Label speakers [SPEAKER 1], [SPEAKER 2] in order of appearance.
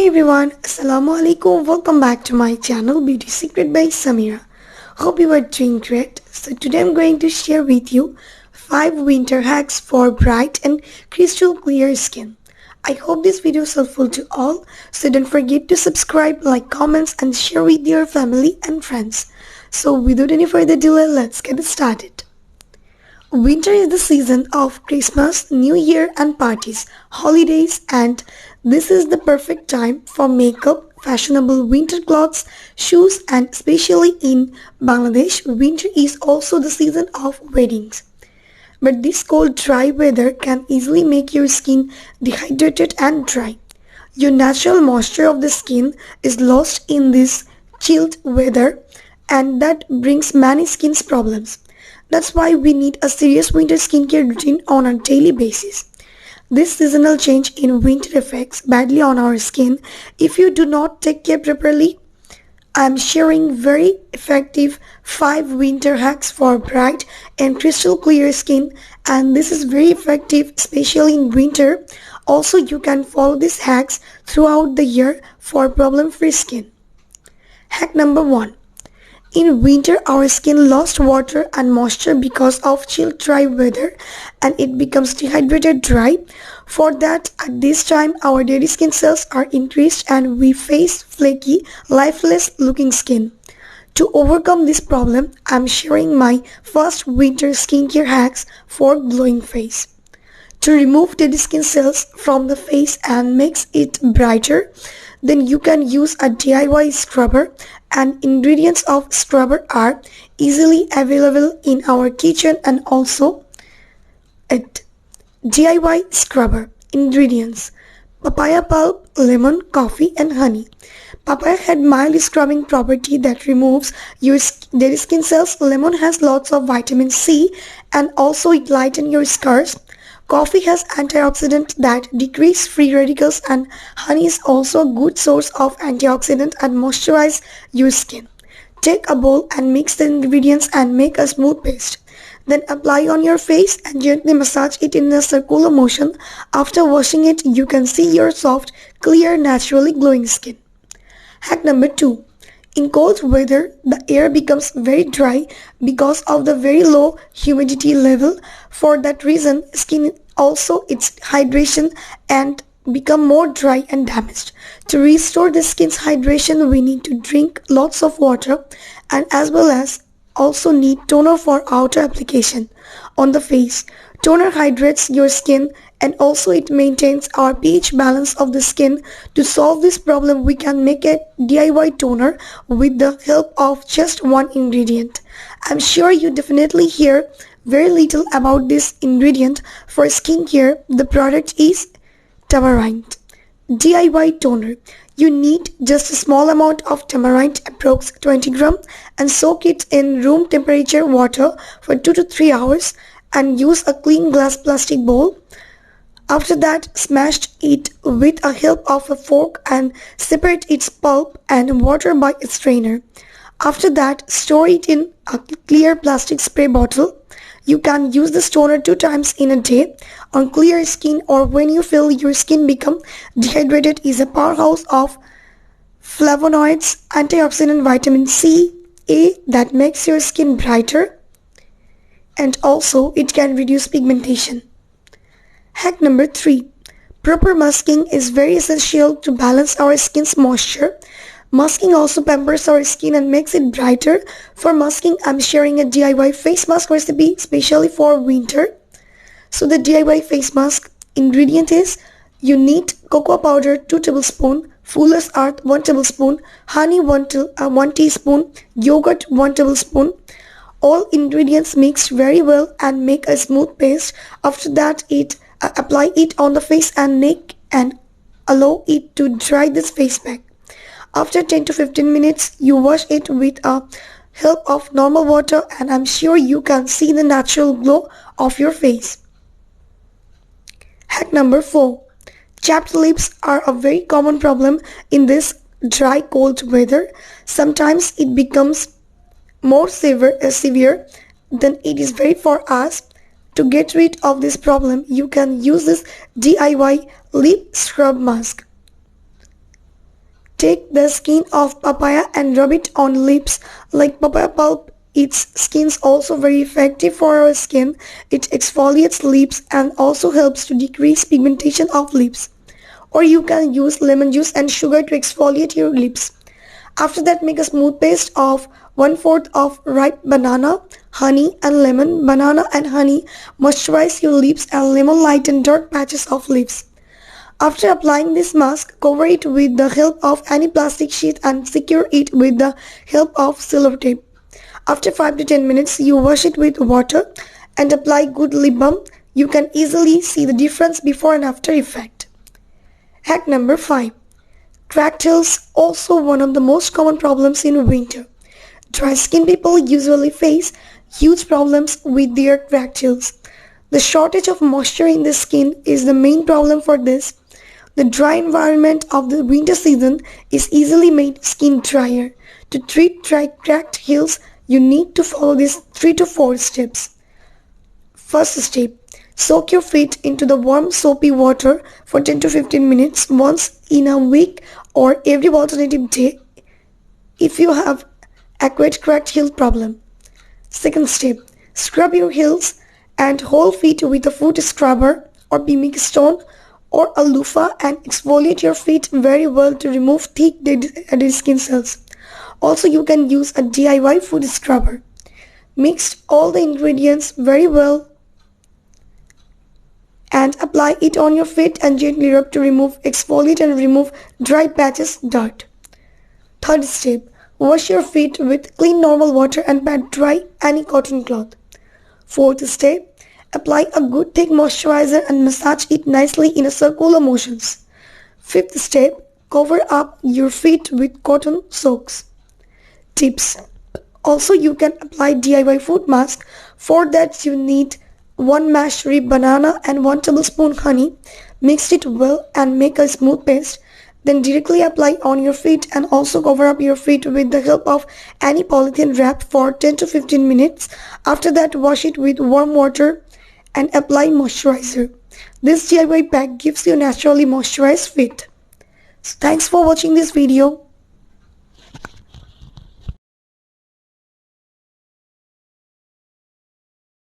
[SPEAKER 1] Hey everyone, Assalamualaikum. Welcome back to my channel Beauty Secret by Samira. Hope you are doing great. So today I'm going to share with you 5 winter hacks for bright and crystal clear skin. I hope this video is helpful to all. So don't forget to subscribe, like, comments and share with your family and friends. So without any further delay, let's get started. Winter is the season of Christmas, New Year and parties, holidays, and this is the perfect time for makeup, fashionable winter clothes, shoes, and especially in Bangladesh, winter is also the season of weddings. But this cold, dry weather can easily make your skin dehydrated and dry. Your natural moisture of the skin is lost in this chilled weather, and that brings many skin problems. That's why we need a serious winter skincare routine on a daily basis. This seasonal change in winter affects badly on our skin. If you do not take care properly, I am sharing very effective 5 winter hacks for bright and crystal clear skin, and this is very effective especially in winter. Also, you can follow these hacks throughout the year for problem-free skin. Hack number 1. In winter, our skin lost water and moisture because of chill dry weather and it becomes dehydrated dry. For that, at this time, our dead skin cells are increased and we face flaky, lifeless looking skin. To overcome this problem, I am sharing my first winter skincare hacks for glowing face. To remove dead skin cells from the face and makes it brighter, then you can use a DIY scrubber, and ingredients of scrubber are easily available in our kitchen and also at DIY scrubber. Ingredients: papaya pulp, lemon, coffee and honey. Papaya had mild scrubbing property that removes your dead skin cells. Lemon has lots of vitamin C and also it lightens your scars. Coffee has antioxidant that decrease free radicals and honey is also a good source of antioxidant and moisturize your skin. Take a bowl and mix the ingredients and make a smooth paste. Then apply on your face and gently massage it in a circular motion. After washing it, you can see your soft, clear, naturally glowing skin. Hack number 2. In cold weather, the air becomes very dry because of the very low humidity level. For that reason, skin also its hydration and become more dry and damaged. To restore the skin's hydration, we need to drink lots of water and as well as also need toner for outer application on the face. Toner hydrates your skin and also it maintains our pH balance of the skin. To solve this problem, we can make a DIY toner with the help of just one ingredient. I'm sure you definitely hear very little about this ingredient for skincare. The product is Tamarind Diy Toner. You need just a small amount of tamarind, approx 20 gram, and soak it in room temperature water for 2 to 3 hours and use a clean glass plastic bowl. After that, smash it with a help of a fork and separate its pulp and water by a strainer. After that, store it in a clear plastic spray bottle. You can use this toner 2 times in a day on clear skin or when you feel your skin become dehydrated. Is a powerhouse of flavonoids, antioxidant vitamin C, A that makes your skin brighter and also it can reduce pigmentation. Hack number 3. Proper masking is very essential to balance our skin's moisture. Masking also pampers our skin and makes it brighter. For masking, I'm sharing a DIY face mask recipe especially for winter. So the DIY face mask ingredient is you need cocoa powder 2 tablespoons, Fuller's Earth 1 tablespoon, honey 1 teaspoon, yogurt 1 tablespoon. All ingredients mixed very well and make a smooth paste. After that, apply it on the face and neck and allow it to dry this face pack. After 10 to 15 minutes, you wash it with a help of normal water and I'm sure you can see the natural glow of your face. Hack number 4. Chapped lips are a very common problem in this dry cold weather. Sometimes it becomes more severe than it is very for us. To get rid of this problem, you can use this DIY lip scrub mask. Take the skin of papaya and rub it on lips. Like papaya pulp, its skin is also very effective for our skin. It exfoliates lips and also helps to decrease pigmentation of lips. Or you can use lemon juice and sugar to exfoliate your lips. After that, make a smooth paste of 1/4 of ripe banana, honey and lemon. Banana and honey moisturize your lips and lemon lighten dark patches of lips. After applying this mask, cover it with the help of any plastic sheet and secure it with the help of silver tape. After 5 to 10 minutes, you wash it with water and apply good lip balm. You can easily see the difference before and after effect. Hack number 5. Cracked heels, also one of the most common problems in winter. Dry skin people usually face huge problems with their cracked heels. The shortage of moisture in the skin is the main problem for this. The dry environment of the winter season is easily made skin drier. To treat dry cracked heels, you need to follow these 3 to 4 steps. First step. Soak your feet into the warm soapy water for 10 to 15 minutes once in a week or every alternative day if you have acute cracked heel problem. Second step. Scrub your heels and whole feet with a foot scrubber or pumice stone or a loofah and exfoliate your feet very well to remove thick dead skin cells. Also, you can use a DIY foot scrubber. Mix all the ingredients very well and apply it on your feet and gently rub to exfoliate and remove dry patches, dirt. Third step. Wash your feet with clean normal water and pat dry any cotton cloth. Fourth step. Apply a good thick moisturizer and massage it nicely in a circular motions. Fifth step. Cover up your feet with cotton socks. Tips. Also, you can apply DIY foot mask. For that, you need 1 mashed ripe banana and 1 tablespoon honey. Mix it well and make a smooth paste. Then directly apply on your feet and also cover up your feet with the help of any polythene wrap for 10 to 15 minutes. After that, wash it with warm water and apply moisturizer. This DIY pack gives you naturally moisturized feet. So thanks for watching this video.